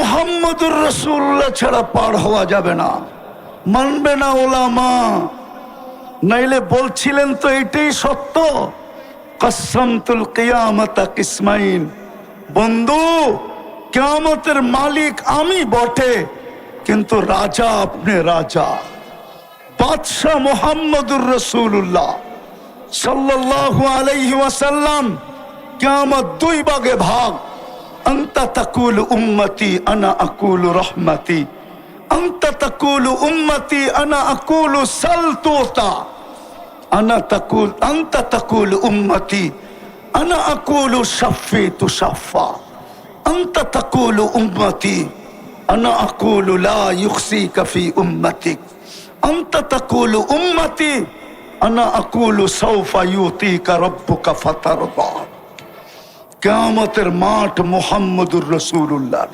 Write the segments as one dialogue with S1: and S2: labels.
S1: মুহাম্মদুর রাসূলুল্লাহ ছাড়া পার হওয়া যাবে না, মানবে না ওলামা। নাইলে বলছিলেন তো এটাই সত্য, কাসসামতুল কিয়ামাতা কিসমাইন, বন্ধু কিয়ামতের মালিক আমি বটে, কিন্তু রাজা আপনি রাজা। বাদশাহ মুহাম্মদুর রাসূলুল্লাহ সাল্লাল্লাহু আলাইহি ওয়াসাল্লাম, কিয়ামত দুই ভাগে ভাগ। আনতা তাকুলু উম্মতি আনা আকুলু রহমতি, আনতা তাকুলু উম্মতি আনা আকুলু সালতুতা, আনতা তাকুলু উম্মতি আনা আকুলু শাফি তুশাফা, আনতা তাকুলু উম্মতি আনা আকুলু লা ইউখসিকা ফি উম্মতিক, আনতা তাকুলু উম্মতি আনা আকুলু সাউফা ইউতিকা রাব্বুকা ফাতারদা। কিয়ামতের মাঠ মুহাম্মদুর রাসূলুল্লাহ,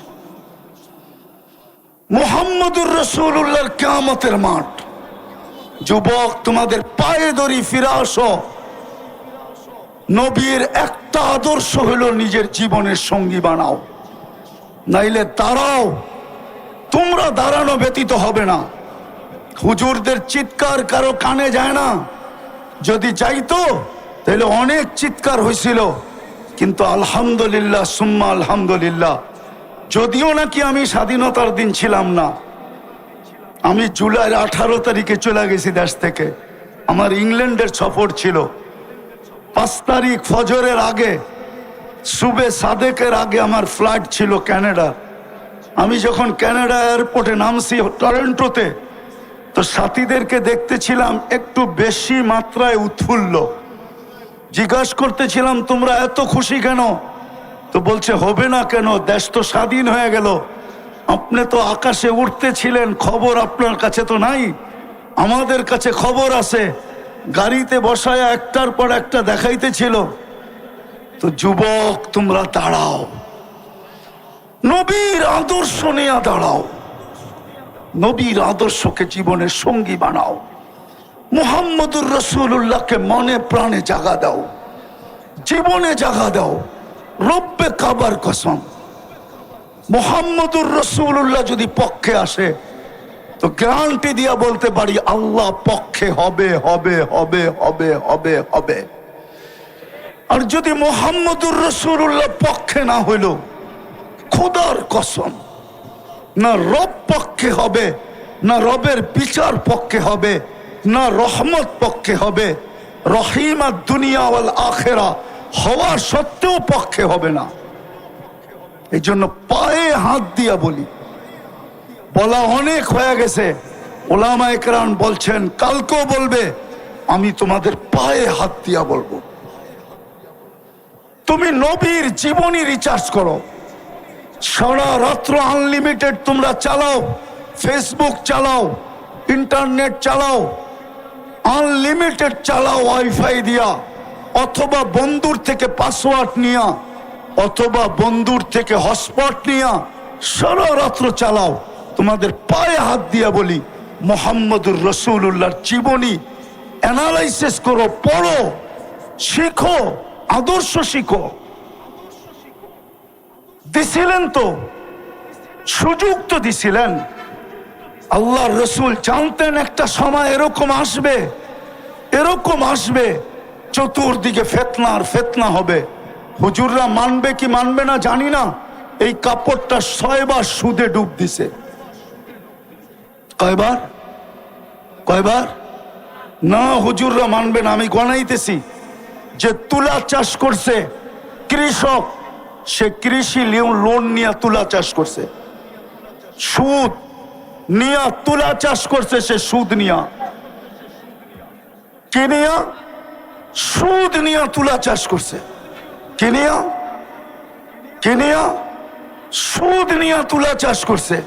S1: মুহাম্মদুর রাসূলুল্লাহর কিয়ামতের মাঠ। যুবক, তোমাদের পায়ে ধরি, ফিরে আসো। নবীর একটা আদর্শ হলো নিজের জীবনের সঙ্গী বানাও, নাইলে দাঁড়াও। তোমরা দাঁড়ানো ব্যতীত হবে না। হুজুরদের চিৎকার কারো কানে যায় না, যদি যাইতো তাহলে অনেক চিৎকার হয়েছিল। কিন্তু আলহামদুলিল্লাহ সুম্মা আলহামদুলিল্লাহ, যদিও নাকি আমি স্বাধীনতার দিন ছিলাম না, আমি জুলাইয়ের 18 তারিখে চলে গেছি দেশ থেকে। আমার ইংল্যান্ডের সফর ছিল। 5 তারিখ ফজরের আগে, সুবে সাদেকের আগে আমার ফ্লাইট ছিল ক্যানাডা। আমি যখন ক্যানাডা এয়ারপোর্টে নামছি টরন্টোতে, তো সাথীদেরকে দেখতেছিলাম একটু বেশি মাত্রায় উৎফুল্ল। জিজ্ঞাসা করতেছিলাম, তোমরা এত খুশি কেন? তো বলছে, হবে না কেন, দেশ তো স্বাধীন হয়ে গেল। আপনি তো আকাশে উঠতেছিলেন, খবর আপনার কাছে তো নাই, আমাদের কাছে খবর আছে। গাড়িতে বসায় একটার পর একটা দেখাইতেছিল। তো যুবক, তোমরা দাঁড়াও, নবীর আদর্শ নিয়ে দাঁড়াও, নবীর আদর্শকে জীবনের সঙ্গী বানাও। মুহাম্মদুর রাসূলুল্লাহকে মনে প্রাণে জাগা দাও, জীবনে জাগা দাও। রব্বে কাবার কসম, মুহাম্মদুর রাসূলুল্লাহ যদি পক্ষে আসে তো গ্যারান্টি দিয়া বলতে পারি, আল্লাহ পক্ষে হবে হবে হবে হবে হবে হবে। আর যদি মুহাম্মদুর রাসূলুল্লাহ পক্ষে না হইল, খোদার কসম, না রব পক্ষে হবে, না রবের বিচার পক্ষে হবে, না রহমত পক্ষে হবে। রহিমাত দুনিয়া ওয়াল আখিরা হওয়া সত্ত্বেও পক্ষে হবে না। এই জন্য পায়ে হাত দিয়া বলি, বলা অনেক হয়ে গেছে। ওলামায়ে কেরাম বলছেন, কালকেও বলবে, আমি তোমাদের পায়ে হাত দিয়া বলবো, তুমি নবীর জীবনী রিচার্জ করো। সারা রাত্র আনলিমিটেড তোমরা চালাও, ফেসবুক চালাও, ইন্টারনেট চালাও, আনলিমিটেড চালাও ওয়াইফাই দিয়া, অথবা বন্ধুর থেকে পাসওয়ার্ড নিয়া, অথবা বন্ধুর থেকে হটস্পট নিয়া সারা রাত্র চালাও। তোমাদের পায়ে হাত দিয়া বলি, মুহাম্মদুর রাসূলুল্লাহর জীবনী অ্যানালাইসিস করো, পড়ো, শিখো, আদর্শ শিখো। দিছিলেন তো, সুযোগ তো দিছিলেন। আল্লাহর রাসূল জানতেন একটা সময় এরকম আসবে, এরকম আসবে, চতুর্দিকে ফিতনা আর ফিতনা হবে। হুজুররা মানবে কি মানবে না জানি না, এই কাপড়টা 6 বার সুদে ডুব দিছে। কয়বার? কয়বার? না, হুজুররা মানবে না। আমি গণাইতেছি, যে তুলা চাষ করছে কৃষক, সে কৃষি লোন নিয়ে তুলা চাষ করছে, সুদ নিয়া তুলা চাষ করছে, সে সুদ নিয়া, কে নিয়া? সুদ নিয়া তুলা চাষ করছে। কে নিয়া? কে নিয়া? সুদ নিয়া তুলা চাষ করছে।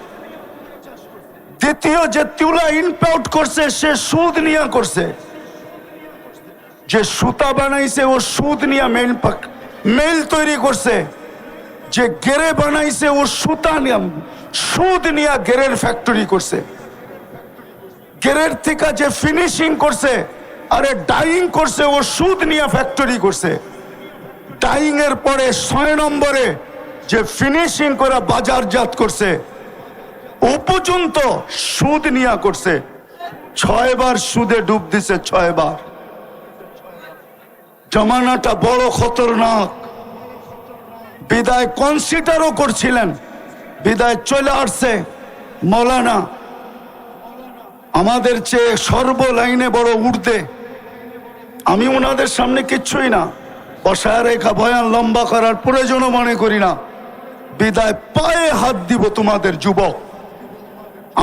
S1: দ্বিতীয় যে তুলা ইম্পোর্ট করছে, সে সুদ নিয়া করছে। যে সুতা বানাইছে, ও সুদ নিয়া মেল তৈরি করছে। যে গেরে বানাইছে, ও সুতা নিয়া সুদ নিয়া গেরের ফ্যাক্টরি করছে। গেরের থেকে যে ফিনিশিং করছে, আরে ডাইং করছে, ও সুদ নিয়া ফ্যাক্টরি করছে। ডাইং এর পরে 6 নম্বরে যে ফিনিশিং করে বাজারজাত করছে ও পর্যন্ত সুদ নিয়া করছে। 6 বার সুদে ডুব দিছে, 6 বার। জমানাটা বড় খতরনাক। বিদায় কনসিডারও করছিলেন, বিদায় চলে আসছে মৌলানা আমাদের চেয়ে সর্বলাইনে বড় ঊর্ধ্বে। আমি ওনাদের সামনে কিচ্ছুই না, বসায় রেখা বয়ান লম্বা করার প্রয়োজনও মনে করি না। বিদায় পায়ে হাত দিব তোমাদের যুবক।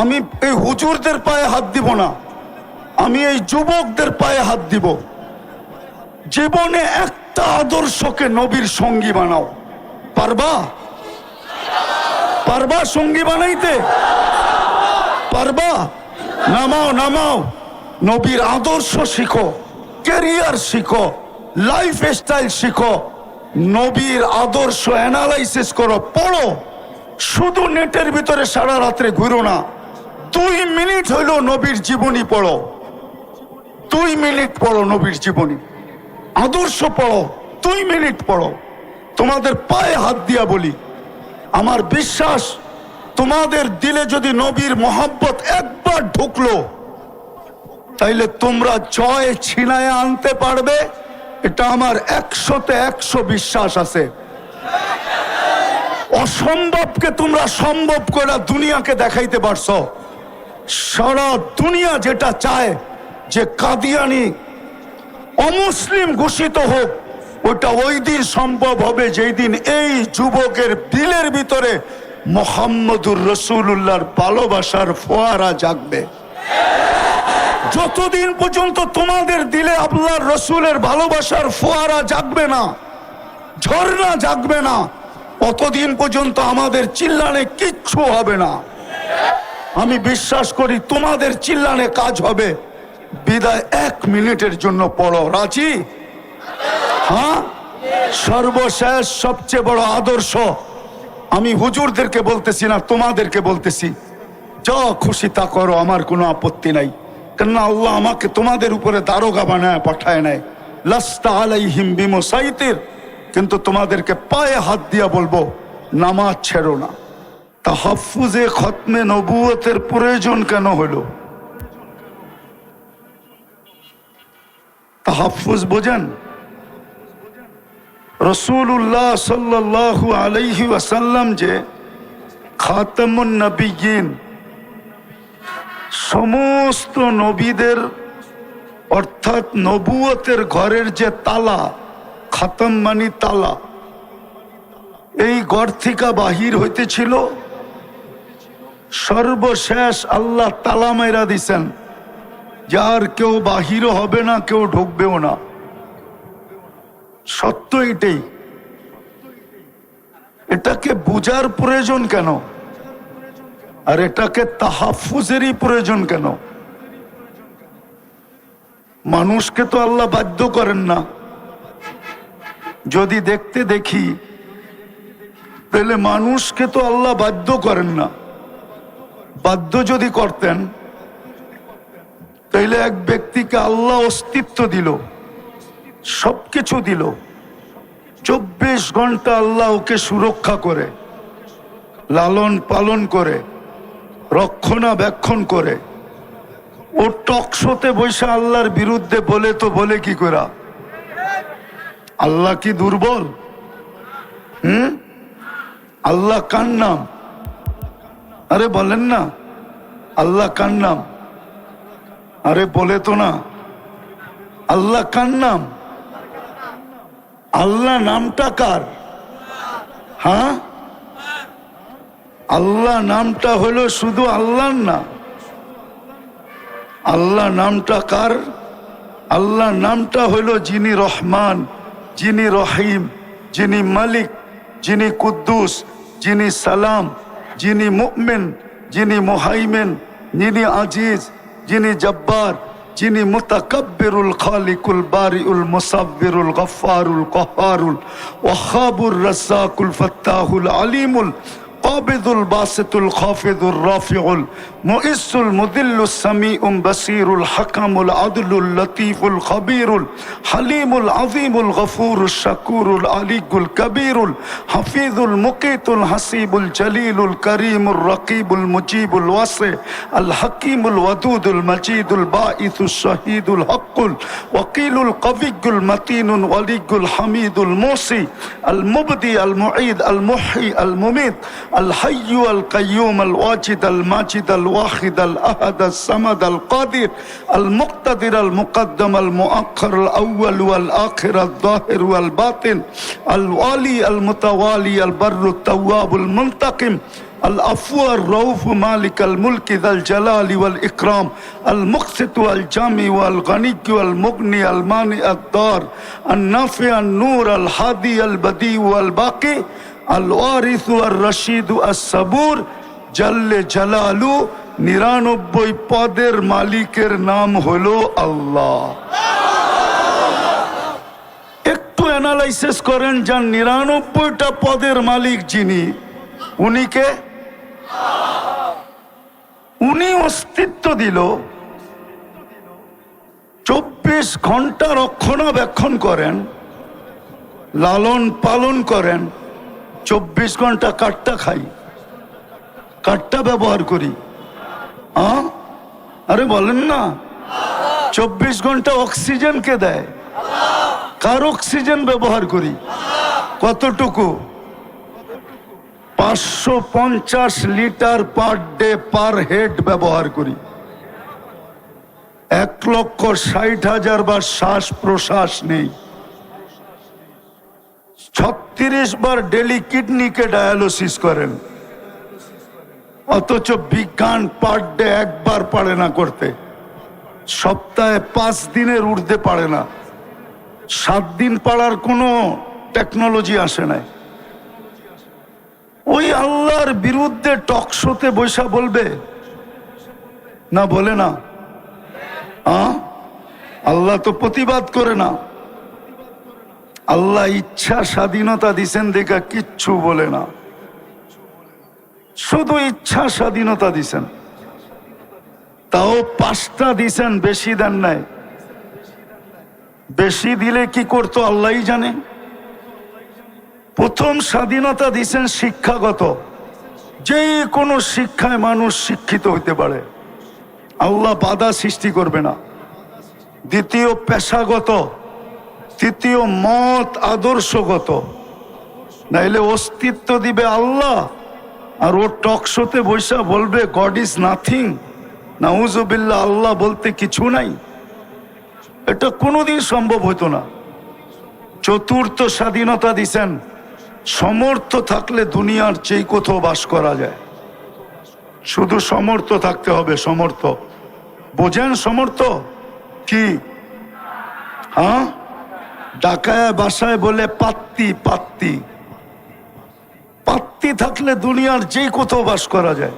S1: আমি এই হুজুরদের পায়ে হাত দিব না, আমি এই যুবকদের পায়ে হাত দিব। জীবনে একটা আদর্শকে নবীর সঙ্গী বানাও। পারবা? পারবা সঙ্গী বানাইতে? পারবা? নামাও নামাও, নবীর আদর্শ শিখো, ক্যারিয়ার শিখো, লাইফ স্টাইল শিখো, নবীর আদর্শ অ্যানালাইসিস করো, পড়ো। শুধু নেটের ভিতরে সারা রাত্রে ঘুরো না। 2 মিনিট হইলো নবীর জীবনী পড়ো, 2 মিনিট পড়ো নবীর জীবনী, আদর্শ পড়ো, 2 মিনিট পড়ো। তোমাদের পায়ে হাত দিয়া বলি, আমার বিশ্বাস তোমাদের দিলে যদি নবীর মহব্বত একবার ঢুকলো তাইলে তোমরা জয় ছিনায় আনতে পারবে। এটা আমার 100-তে 100 বিশ্বাস আছে। অসম্ভবকে তোমরা সম্ভব করে দুনিয়াকে দেখাইতে পারছো। সারা দুনিয়া যেটা চায় যে কাদিয়ানি অমুসলিম ঘোষিত হোক, ওটা ওই দিন সম্ভব হবে যেই দিন এই যুবকের দিলের ভিতরে মুহাম্মদুর রাসূলুল্লাহর ভালোবাসার ফোয়ারা জাগবে। যতদিন পর্যন্ত তোমাদের দিলে আল্লাহর রসুলের ভালোবাসার ফোয়ারা জাগবে না, ঝর্ণা জাগবে না, ততদিন পর্যন্ত আমাদের চিল্লানে কিচ্ছু হবে না। আমি বিশ্বাস করি তোমাদের চিল্লানে কাজ হবে। বিদায় 1 মিনিটের জন্য পড়ো, রাজি? হ্যাঁ, সর্বশেষ সবচেয়ে বড় আদর্শ। আমি হুজুরদেরকে বলতেছি না, তোমাদেরকে বলতেছি, যা খুশি তা করো, আমার কোনো আপত্তি নাই। কেননা আল্লাহ আমাকে তোমাদের উপরে দারোগা বানায় পাঠায় নাই। লাস্তা আলাইহিম বিমুসাইতির। কিন্তু তোমাদেরকে পায়ে হাত দিয়া বলবো, নামাজ ছেড়ো না। তাহাফুজে খতমে নবুয়তের প্রয়োজন কেন হলো? তাহাফুজ বোঝেন? রাসূলুল্লাহ সাল্লাল্লাহু আলাইহি ওয়াসাল্লাম যে খাতামুন নবিয়্যিন, সমস্ত নবীদের অর্থাৎ নবুয়তের ঘরের যে তালা, খাতাম মানে তালা, এই ঘর থেকে বাহির হইতেছিল, সর্বশেষ আল্লাহ তালা মাইরা দিছেন, যার কেউ বাহিরও হবে না, কেউ ঢুকবেও না। সত্য এটাই। এটাকে বুঝার প্রয়োজন কেন? আর এটাকে তাহাফুজেরই প্রয়োজন কেন? মানুষকে তো আল্লাহ বাধ্য করেন না। যদি দেখতে দেখি তাহলে মানুষকে তো আল্লাহ বাধ্য করেন না। বাধ্য যদি করতেন তাইলে এক ব্যক্তিকে আল্লাহ অস্তিত্ব দিল, সবকিছু দিল, 24 ঘন্টা আল্লাহ ওকে সুরক্ষা করে, লালন পালন করে, রক্ষণাবেক্ষণ করে। ও টকশোতে বসে আল্লাহর বিরুদ্ধে বলে তো বলে কি করা? আল্লাহ কি দুর্বল? আল্লাহ কার নাম? আরে বলেন না, আল্লাহ কার নাম? আরে বলে তো না, আল্লাহ কার নাম? আল্লাহ নামটা কার? হ্যাঁ, আল্লাহ নামটা হলো শুধু আল্লাহর না। আল্লাহ নামটা কার? আল্লাহ নামটা হলো যিনি রহমান, যিনি রহিম, যিনি মালিক, যিনি কুদ্দুস, যিনি সালাম, যিনি মুমিন, যিনি মুহাইমিন, যিনি আজিজ, যিনি জব্বার, যিনি মুতাকাব্বিরুল খালিকুল বারিউল মুসাব্বিরুল গফফারুল কহ্হারুল ওয়াহাবুর রাজ্জাকুল ফাত্তাহুল আলিমুল কাবিদুল বাসিতুল খাফিদুর রাফিউল মুইসুল মুদিল্লুস সামিউম বাসিরুল হাকামুল আদলুল লতীফুল খবীরুল হালিমুল আযীমুল গফুরুশ শাকুরুল আলিয়ুল কবীরুল হাফিজুল মুকিতুল হাসিবুল জলিলুল করিমুর রকিবুল মুজিবুল ওয়াসি আল হাকিমুল ওয়াদুদুল মজিদুল বাঈসুশ শাহীদুল হকুল ওয়াকিলুল কবিয়ুল মতিনুল ওয়ালিয়ুল হামিদুল মুসি আল মুবদি আল মুঈদ আল মুহয়ি আল মুমিত আল হাইয়্যু আল কাইয়্যুম আল ওয়াজিদ আল মাজিদ আল ওয়াহিদ আল আহাদ আল সামাদ আল কাদির আল মুক্তাদির আল মুকদ্দম আল মুআক্খার আল আউয়াল ওয়াল আখির আল যাহির ওয়াল বাতিন আল ওয়ালি আল মুতাওয়ালি আল বাররু তাওয়াবুল মুনতাকিম العفو الرؤوف مالك الملك ذا الجلال والإكرام المقسط والجامع والغني والمغني المانع الضار النافع النور الهادي البديع والباقي الوارث الرشيد الصبور جل جلاله 99 পদের মালিকের নাম হলো আল্লাহ। একটু অ্যানালাইসিস করেন, যার 99টা পদের মালিক যিনি, উনিকে উনি অস্তিত্ব দিল, 24 ঘন্টা রক্ষণাবেক্ষণ করেন, লালন পালন করেন। 24 ঘন্টা কাঠটা খাই, কাঠটা ব্যবহার করি, আরে বলেন না। 24 ঘন্টা অক্সিজেন কে দেয়? কার অক্সিজেন ব্যবহার করি? কতটুকু? 550 litre per day per head ব্যবহার করি। 1,60,000 বার শ্বাস প্রশ্বাস নেই। 36 বার ডেলি কিডনিকে ডায়ালিসিস করেন, অথচ বিজ্ঞান পার ডে একবার পারে না করতে। সপ্তাহে 5 দিনের ঊর্ধ্বে পারে না। 7 দিন পাড়ার কোনো টেকনোলজি আসে নাই। ওই আল্লাহর বিরুদ্ধে টকশোতে বৈশা বলবে না? বলে না? আল্লাহ তো প্রতিবাদ করে না। আল্লাহ ইচ্ছা স্বাধীনতা দিছেন দেখা কিচ্ছু বলে না, শুধু ইচ্ছা স্বাধীনতা দিছেন। তাও 5টা দিছেন, বেশি দেন নাই। বেশি দিলে কি করতো আল্লাহই জানে। প্রথম স্বাধীনতা দিছেন শিক্ষাগত, যে কোনো শিক্ষায় মানুষ শিক্ষিত হইতে পারে, আল্লাহ বাধা সৃষ্টি করবে না। দ্বিতীয় পেশাগত, তৃতীয় মত আদর্শগত। নাইলে অস্তিত্ব দিবে আল্লাহ, আর ও টকশোতে বৈশা বলবে গড ইজ নাথিং, নাউজুবিল্লাহ, আল্লাহ বলতে কিছু নাই। এটা কোনোদিন সম্ভব হতো না। চতুর্থ স্বাধীনতা দিছেন, সমর্থ থাকলে দুনিয়ার চেয়ে কোথাও বাস করা যায়। শুধু সমর্থ থাকতে হবে। সমর্থ বোঝেন? সমর্থ কি? ঢাকায় বাসায় বলে পাত্তি। পাত্তি পাত্তি থাকলে দুনিয়ার যে কোথাও বাস করা যায়।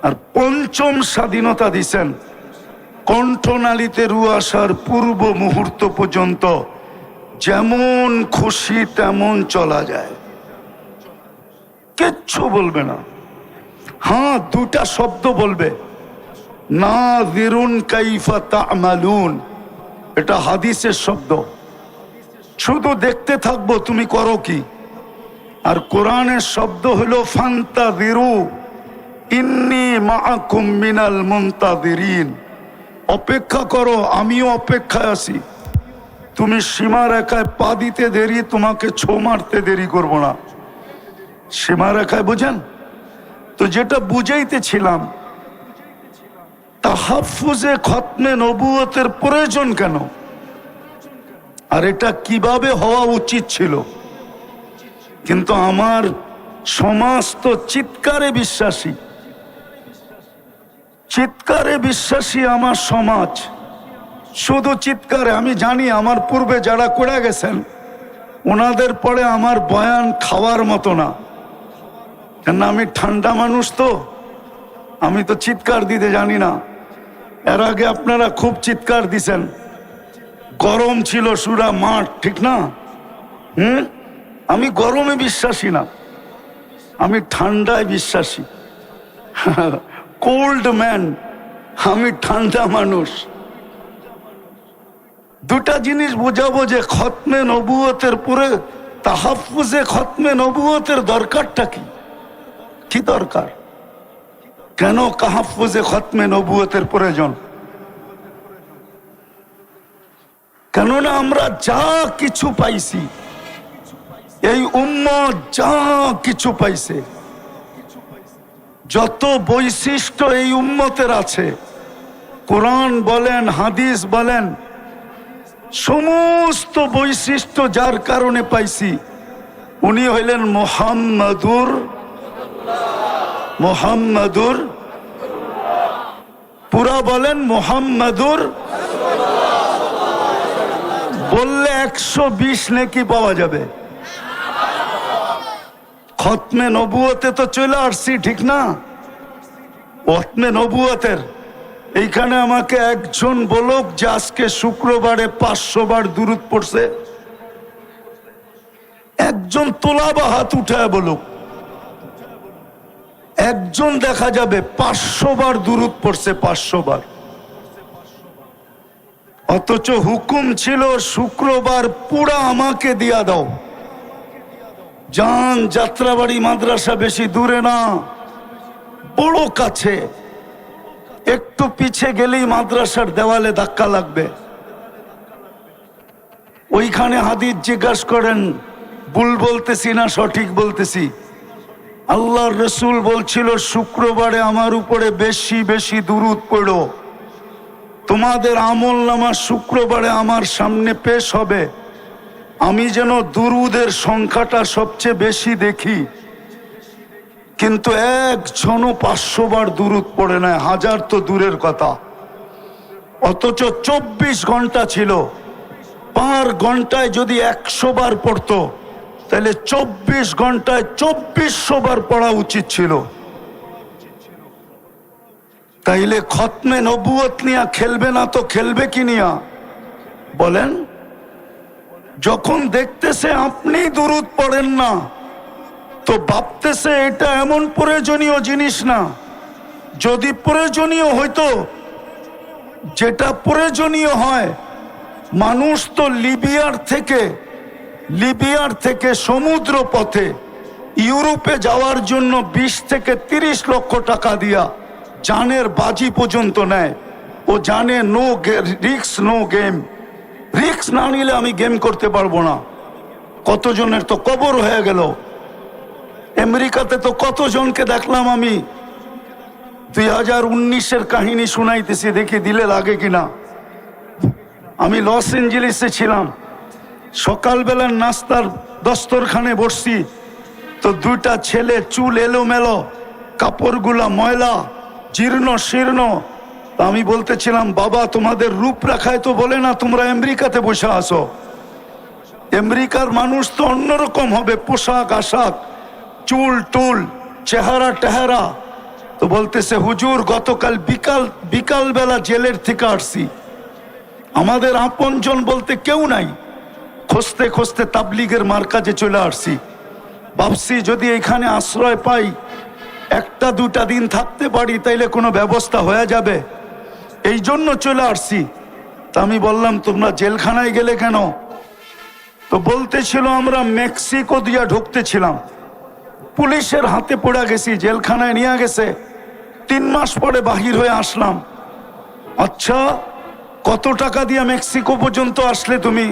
S1: আর পঞ্চম স্বাধীনতা দিছেন, কণ্ঠনালীতে রু আসার পূর্ব মুহূর্ত পর্যন্ত যেমন খুশি তেমন চলা যায়, কিচ্ছু বলবে না। দুটা শব্দ বলবে, নাযিরুন কাইফা তা'মালুন, এটা হাদিসের শব্দ। শুধু দেখতে থাকবো তুমি করো কি। আর কোরআনের শব্দ হলো ফান্তাযিরু ইন্নী মাআকুম মিনাল মুনতাযিরিন, অপেক্ষা করো, আমিও অপেক্ষায় আছি। তুমি সীমা রেখায় পা দিতে দেরি, তোমাকে ছো মারতে দেরি করব না। সীমা রেখায় বোঝেন তো? যেটা বুঝাইতেছিলাম, তাহাফুজে খতমে নবুয়তের প্রয়োজন কেন, আর এটা কিভাবে হওয়া উচিত ছিল। কিন্তু আমার সমাজ তো চিৎকারে বিশ্বাসী, চিৎকারে বিশ্বাসী আমার সমাজ, শুধু চিৎকারে। আমি জানি আমার পূর্বে যারা করে গেছেন ওনাদের পরে আমার বয়ান খাওয়ার মতো না, কেন আমি ঠান্ডা মানুষ, তো আমি তো চিৎকার দিতে জানি না। এর আগে আপনারা খুব চিৎকার দিছেন, গরম ছিল সুরা মাঠ, ঠিক না? আমি গরমে বিশ্বাসী না। আমি ঠান্ডায় বিশ্বাসী, কোল্ড ম্যান, আমি ঠান্ডা মানুষ। দুটা জিনিস বোঝাবো যে খতমে নবুয়তের পরে তাহাফুজে খতমে নবুয়তের দরকারটা কি, কি দরকার, কেন তাহাফুজে খতমে নবুয়তের প্রয়োজন? কেননা আমরা যা কিছু পাইছি, এই উম্মত যা কিছু পাইছে, যত বৈশিষ্ট্য এই উম্মতের আছে, কোরআন বলেন হাদিস বলেন, সমস্ত বৈশিষ্ট্য যার কারণে পাইছি উনি হইলেন মোহাম্মদুর, পুরা বলেন মোহাম্মদুর, বললে 120 নেকি পাওয়া যাবে। খতমে নবুয়তে তো চলে আসছি, ঠিক না? খতমে নবুয়তের এইখানে আমাকে একজন বলুক যে আজকে শুক্রবারে 500 বার দুরূদ পড়ছে। একজন তোলা বা হাত উঠায় বলুক, একজন দেখা যাবে 500 বার দুরূদ পড়ছে, 500 বার। অথচ হুকুম ছিল শুক্রবার পুরা আমাকে দিয়া দাও। যান, যাত্রাবাড়ি মাদ্রাসা বেশি দূরে না, বড় কাছে, একটু পিছে গেলেই মাদ্রাসার দেওয়ালে ধাক্কা লাগবে। ওইখানে হাদিস জিজ্ঞাসা করেন, ভুল বলতেছি না সঠিক বলতেছি? আল্লাহর রসুল বলছিল শুক্রবারে আমার উপরে বেশি বেশি দুরূদ পড়ো, তোমাদের আমল নামা শুক্রবারে আমার সামনে পেশ হবে, আমি যেন দুরূদের সংখ্যাটা সবচেয়ে বেশি দেখি। কিন্তু একজনও 500 বার দুরূদ পড়ে নাই, 1000 তো দূরের কথা। অথচ 24 ঘন্টা ছিল, পার ঘন্টায় যদি 100 বার পড়তো তাহলে 24 ঘন্টায় 2400 বার পড়া উচিত ছিল। তাইলে খতমে নবুয়ত নিয়া খেলবে না তো খেলবে কি নিয়া বলেন? যখন দেখতেছে আপনি দুরূদ পড়েন না, তো ভাবতেছে এটা এমন প্রয়োজনীয় জিনিস না। যদি প্রয়োজনীয় হইতো, যেটা প্রয়োজনীয় হয়, মানুষ তো লিবিয়ার থেকে সমুদ্র পথে ইউরোপে যাওয়ার জন্য 20 থেকে 30 লক্ষ টাকা দিয়া জানের বাজি পর্যন্ত নেয়। ও জানে no risk no game, risk না নিলে আমি গেম করতে পারবো না। কতজনের তো কবর হয়ে গেল। আমেরিকাতে তো কতজনকে দেখলাম আমি, 2019-এর কাহিনী শুনাইতেছি, দেখি দিলে লাগে কিনা। আমি লস এঞ্জেলিসে ছিলাম, সকালবেলার নাস্তার দস্তরখানে বসছি, তো 2টা ছেলে চুল এলোমেলো, কাপড়গুলা ময়লা, জীর্ণ শীর্ণ। আমি বলতেছিলাম, বাবা তোমাদের রূপরেখায় তো বলে না তোমরা আমেরিকাতে বসে আসো, আমেরিকার মানুষ তো অন্যরকম হবে, পোশাক আশাক, চুল টুল, চেহারা টেহারা। তো বলতেছে, হুজুর গতকাল বিকাল বেলা জেলের থেকে আসছি, আমাদের আপনজন বলতে কেউ নাই, খুঁজতে খুঁজতে তাবলিগের মার্কাজে চলে আসছি। ভাবছি যদি এখানে আশ্রয় পাই, 1-2টা দিন থাকতে পারি, তাইলে কোনো ব্যবস্থা হয়ে যাবে, এই জন্য চলে আসছি। তা আমি বললাম, তোমরা জেলখানায় গেলে কেন? তো বলতেছিল, আমরা মেক্সিকো দিয়া ঢুকতেছিলাম, পুলিশের হাতে পড়ে গেছি, জেলখানায় নিয়ে গেছে, 3 মাস পরে বাহির হয়ে আসলাম। আচ্ছা, কত টাকা দিয়ে মেক্সিকো পর্যন্ত আসলে তুমি?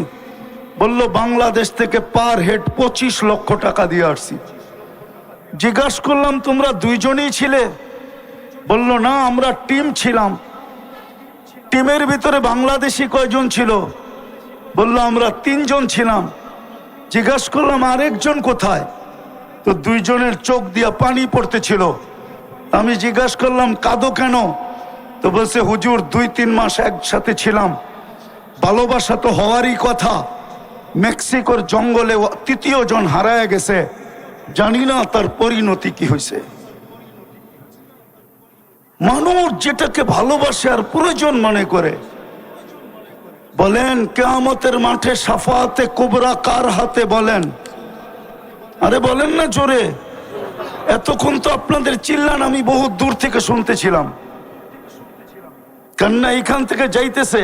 S1: বলল, বাংলাদেশ থেকে পার হেড 25 লক্ষ টাকা দিয়ে আসছি। জিজ্ঞাসা করলাম, তোমরা 2 জনই ছিলে? বলল, না, আমরা টিম ছিলাম। টিমের ভিতরে বাংলাদেশি কয়জন ছিল? বলল, আমরা 3 জন ছিলাম। জিজ্ঞাসা করলাম, আরেকজন কোথায়? তো 2 জনের চোখ দিয়া পানি পড়তেছিল। আমি জিজ্ঞাসা করলাম, কাঁদো কেন? তো বলছে, হুজুর 2-3 মাস একসাথে ছিলাম, ভালোবাসা তো হওয়ারই কথা, মেক্সিকোর জঙ্গলে 3য় জন হারায় গেছে, জানি না তার পরিণতি কি হয়েছে। মানুষ যেটাকে ভালোবাসে আর প্রয়োজন মনে করে, বলেন কিয়ামতের মাঠে শাফাআতে কুবরা কার হাতে? বলেন, আরে বলেন না জোরে। এতক্ষণ তো আপনাদের চিল্লান আমি বহু দূর থেকে শুনতেছিলাম, কান্না এখান থেকে যাইতেছে,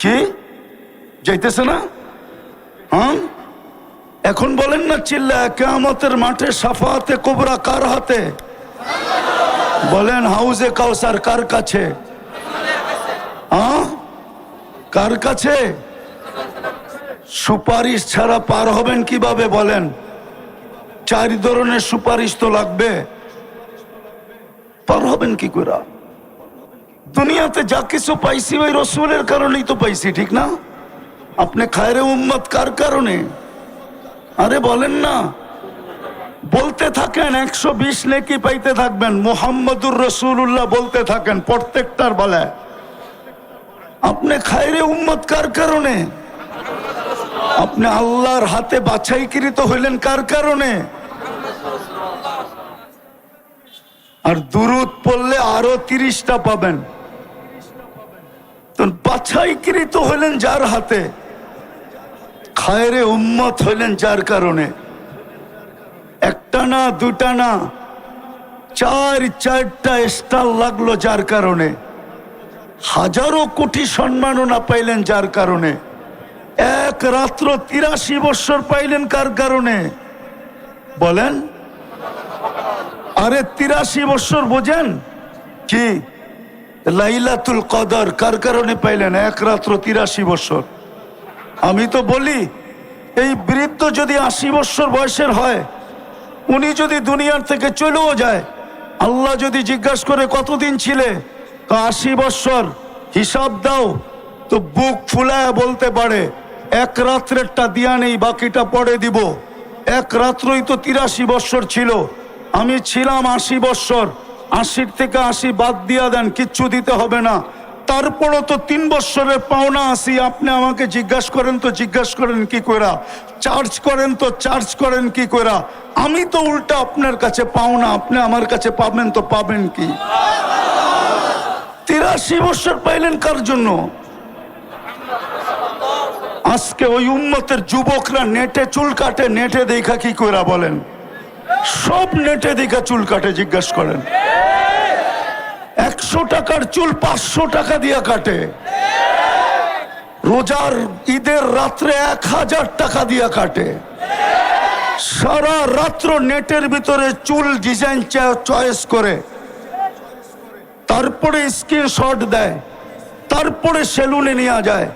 S1: কি যাইতেছে না? হ্যাঁ, এখন বলেন না চিল্লা, কিয়ামতের মাঠে শাফাআতে কুবরা কার হাতে? বলেন হাউজে কাউসার কার কাছে? হ্যাঁ, কার কাছে? সুপারিশ ছাড়া পার হবেন কিভাবে বলেন? 4 ধরনের সুপারিশ তো লাগবে, পার হবেন কি করে? দুনিয়াতে যা কিছু পাইছি ওই রসুলের কারণেই তো পাইছি, ঠিক না? আপনি খায়রে উম্মত কার কারণে? আরে বলেন না, বলতে থাকেন, 120 নেকি পাইতে থাকবেন। মুহাম্মদুর রাসূলুল্লাহ বলতে থাকেন প্রত্যেকটার বেলায়। আপনি খায়রে উম্মত কার কারণে? আপনি আল্লাহর হাতে বাছাইকৃত হইলেন কার কারণে? আর দুরূদ পড়লে আরো 30টা পাবেন। তো বাছাইকৃত হইলেন যার হাতে, খায়রে উম্মত হইলেন যার কারণে। একটা না, দুটা না, 4টা স্টার লাগলো যার কারণে। হাজারো কোটি সম্মাননা পাইলেন যার কারণে। এক রাত্র 83 বছর পাইলেন কার কারণে? বলেন। আরে 83 বছর বোঝেন কি? লাইলাতুল কদর কার কারণে পাইলেন? এক রাত্র 83 বছর। আমি তো বলি, এই বৃদ্ধ যদি 80 বছর বয়সের হয়, উনি যদি দুনিয়ার থেকে চলেও যায়, আল্লাহ যদি জিজ্ঞাসা করে কতদিন ছিলে, 80 বছর, হিসাব দাও, তো বুক ফুলায় বলতে পারে এক রাত্রেরটা দিয়া নেই, বাকিটা পরে দিব। এক রাত্রই তো 83 বছর ছিল, আমি ছিলাম 80 বছর। 80 থেকে 80 বাদ দিয়া দেন, কিচ্ছু দিতে হবে না। তারপরও তো 3 বছরের পাওনা আছি। আপনি আমাকে জিজ্ঞাসা করেন তো জিজ্ঞাসা করেন কি কইরা? চার্জ করেন তো চার্জ করেন কি কইরা? আমি তো উল্টা আপনার কাছে পাওনা, আপনি আমার কাছে পাবেন তো পাবেন কি? 83 বছর পাইলেন কার জন্য? আজকে ওই উম্মতের যুবকরা নেটে চুল কাটে, নেটে দেখা কি কইরা বলেন? সব নেটে দেখা চুল কাটে, জিজ্ঞাসা করেন। 100 টাকার চুল 500 টাকা দিয়ে কাটে। রোজার ঈদের রাত্রে 1000 টাকা দিয়ে কাটে। সারা রাত্র নেটের ভিতরে চুল ডিজাইন চয়েস করে, তারপরে স্ক্রিনশট দেয়, তারপরে সেলুনে নিয়ে যায়।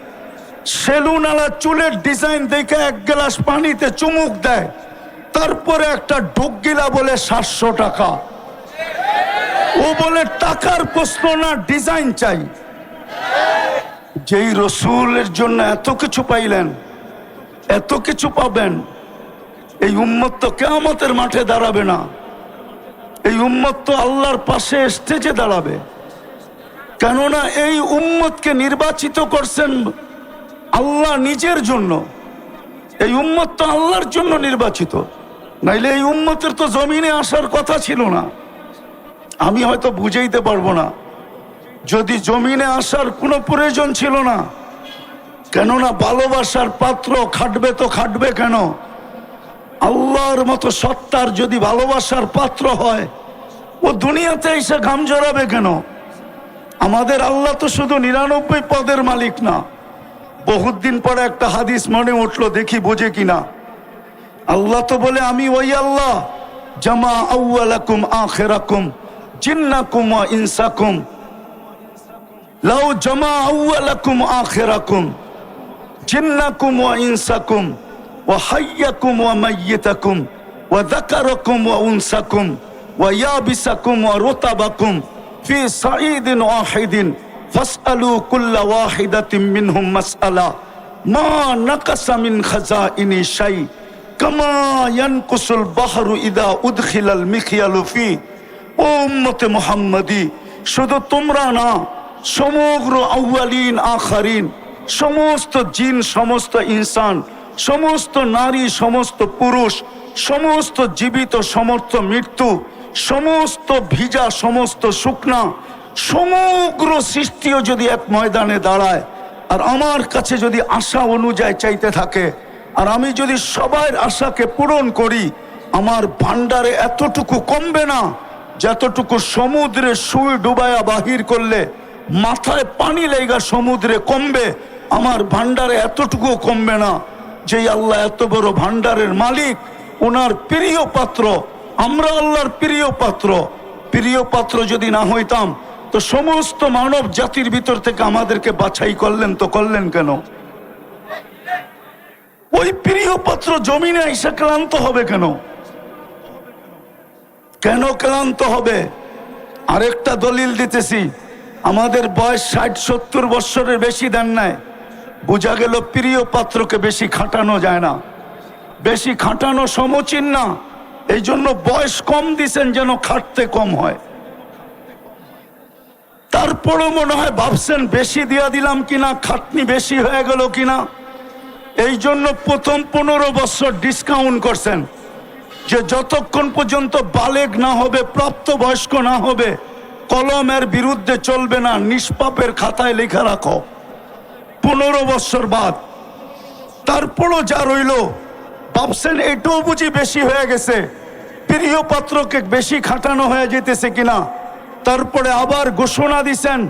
S1: সেলুনওয়ালা চুলের ডিজাইন দেখে 1 গ্লাস পানিতে চুমুক দেয়, তারপরে একটা ঢুকগিলা বলে 700 টাকা। ও বলে টাকার প্রশ্ন না, ডিজাইন চাই। যেই রসুলের জন্য এত কিছু পাইলেন, এত কিছু পাবেন, এই উম্মত তো কিয়ামতের মাঠে দাঁড়াবে না। এই উম্মত তো আল্লাহর পাশে স্টেজে দাঁড়াবে। কেননা এই উম্মতকে নির্বাচিত করছেন আল্লাহ নিজের জন্য। এই উম্মত তো আল্লাহর জন্য নির্বাচিত, নাইলে এই উম্মতের তো জমিনে আসার কথা ছিল না। আমি হয়তো বুঝাইতে পারবো না, যদি জমিনে আসার কোনো প্রয়োজন ছিল না। কেননা ভালোবাসার পাত্র খাটবে তো খাটবে কেন? আল্লাহর মতো সত্তার যদি ভালোবাসার পাত্র হয়, ও দুনিয়াতে এসে ঘাম জড়াবে কেন? আমাদের আল্লাহ তো শুধু 99 পদের মালিক না। বহুত দিন পরে একটা হাদিস মনে উঠলো, দেখি বোঝে কিনা। আল্লাহ তো বলে, আমি ওই আল্লাহ জামা আউয়ালাকুম আখিরাকুম জিন্নাকুম ওয়া ইনসাকুম লাউ জামা আউয়ালাকুম আখিরাকুম জিন্নাকুম ওয়া ইনসাকুম ওয়া হাইয়াকুম ওয়া মাইয়িতাকুম ওয়া যাকারাকুম ওয়া উনসাকুম ওয়া ইয়াবিসাকুম ওয়া রুতাবাকুম ফি সাঈদিন ওয়াহিদিন ফাসআলু কুল্লা ওয়াহিদাতিন মিনহুম মাসআলা মা নাকাসা মিন খাযাইনি শাই কামা ইয়ানকুসুল বাহরু ইদা উদখিলাল মিখিয়ালু ফি। ও উম্মতে মুহাম্মাদি, শুধু তোমরা না, সমগ্র আউয়ালিন আখারিন, সমস্ত জিন, সমস্ত ইনসান, সমস্ত নারী, সমস্ত পুরুষ, সমস্ত জীবিত, সমস্ত মৃত্যু, সমস্ত ভিজা, সমস্ত শুকনা, সমগ্র সৃষ্টিও যদি এক ময়দানে দাঁড়ায় আর আমার কাছে যদি আশা অনুযায়ী চাইতে থাকে, আর আমি যদি সবার আশাকে পূরণ করি, আমার ভান্ডারে এতটুকু কমবে না যতটুকু সমুদ্রে সুই ডুবায়া বাহির করলে মাথায় পানি লেগা সমুদ্রে কমবে, আমার ভান্ডারে এতটুকু কমবে না। যেই আল্লাহ এত বড় ভান্ডারের মালিক, ওনার প্রিয় পাত্র, আমরা আল্লাহর প্রিয় পাত্র। প্রিয় পাত্র যদি না হইতাম তো সমস্ত মানব জাতির ভিতর থেকে আমাদেরকে বাছাই করলেন, তো করলেন কেন? ওই প্রিয় পাত্র জমিনে এসে ক্লান্ত হবে কেন? কেন ক্লান্ত হবে? আরেকটা দলিল দিতেছি, আমাদের বয়স 60-70 বৎসরের বেশি দেন নাই, বোঝা গেল প্রিয় পাত্রকে বেশি খাটানো যায় না, বেশি খাটানো সমীচীন না। এই জন্য বয়স কম দিছেন যেন খাটতে কম হয়। তারপরও মনে হয় ভাবছেন বেশি দিয়া দিলাম কিনা, খাটনি বেশি হয়ে গেল কিনা। এই জন্য প্রথম 15 বছর ডিসকাউন্ট করছেন, যে যতক্ষণ পর্যন্ত বালেগ না হবে, প্রাপ্তবয়স্ক না হবে, কলমের বিরুদ্ধে চলবে না, নিষ্পাপের খাতায় লেখা রাখো। 15 বছর বাদ তারপরও যা রইল, ভাবছেন এটাও বুঝি বেশি হয়ে গেছে, প্রিয় পাত্রকে বেশি খাটানো হয়ে যেতেছে কিনা। তারপরে আবার ঘোষণা দিছেন,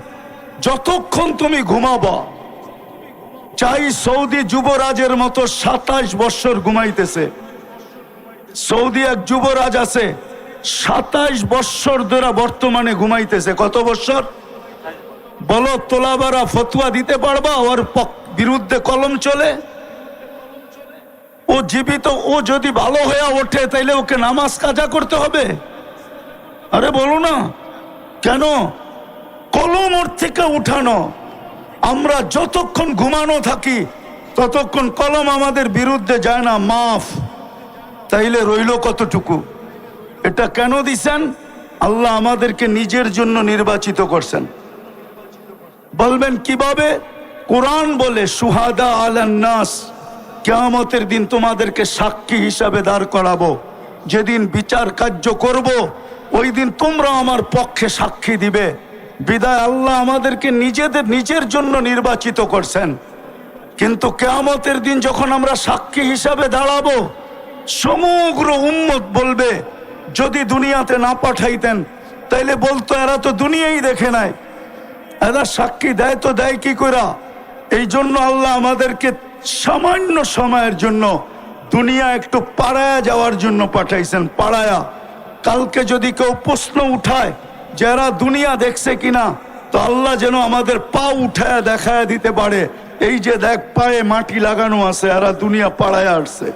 S1: যতক্ষণ তুমি ঘুমাবা, চাই সৌদি যুবরাজের মতো 27 বছর ঘুমাইতেছে। সৌদি এক যুবরাজ আছে, 27 বছর ধরে বর্তমানে ঘুমাইতেছে। কত বছর বলো? তোলাবারা ফতুয়া দিতে পারবা? ওর বিরুদ্ধে কলম চলে? ও জীবিত, ও যদি ভালো হয়ে ওঠে তাইলে ওকে নামাজ কাজা করতে হবে? আরে বলো না কেন? কলম ওর থেকে উঠানো। আমরা যতক্ষণ ঘুমানো থাকি ততক্ষণ কলম আমাদের বিরুদ্ধে যায় না, মাফ। তাইলে রইল কতটুকু? এটা কেন দিছেন? আল্লাহ আমাদেরকে নিজের জন্য নির্বাচিত করছেন। বলবেন কিভাবে? কোরআন বলে সুহাদা আলান নাস, কিয়ামতের দিন তোমাদেরকে সাক্ষী হিসাবে দাঁড় করাবো। যেদিন বিচার কার্য করব, ওই দিন তোমরা আমার পক্ষে সাক্ষী দিবে। বিদায় আল্লাহ আমাদেরকে নিজের জন্য নির্বাচিত করছেন। কিন্তু কিয়ামতের দিন যখন আমরা সাক্ষী হিসাবে দাঁড়াবো, সমগ্র উম্মত বলবে, যদি দুনিয়াতে না পাঠাইতেন তাইলে বলতো এরা তো দুনিয়াই দেখে নাই, এরা সাক্ষী দেয় তো দেয় কি কইরা? এই জন্য আল্লাহ আমাদেরকে সামান্য সময়ের জন্য দুনিয়া একটু পাড়ায়া যাওয়ার জন্য পাঠাইছেন। পাড়ায়া, কালকে যদি কেউ প্রশ্ন উঠায় যে এরা দুনিয়া দেখছে কিনা, তো আল্লাহ যেন আমাদের পা উঠায়া দেখায় দিতে পারে, এই যে দেখ পায়ে মাটি লাগানো আছে, এরা দুনিয়া পাড়ায়া আসছে।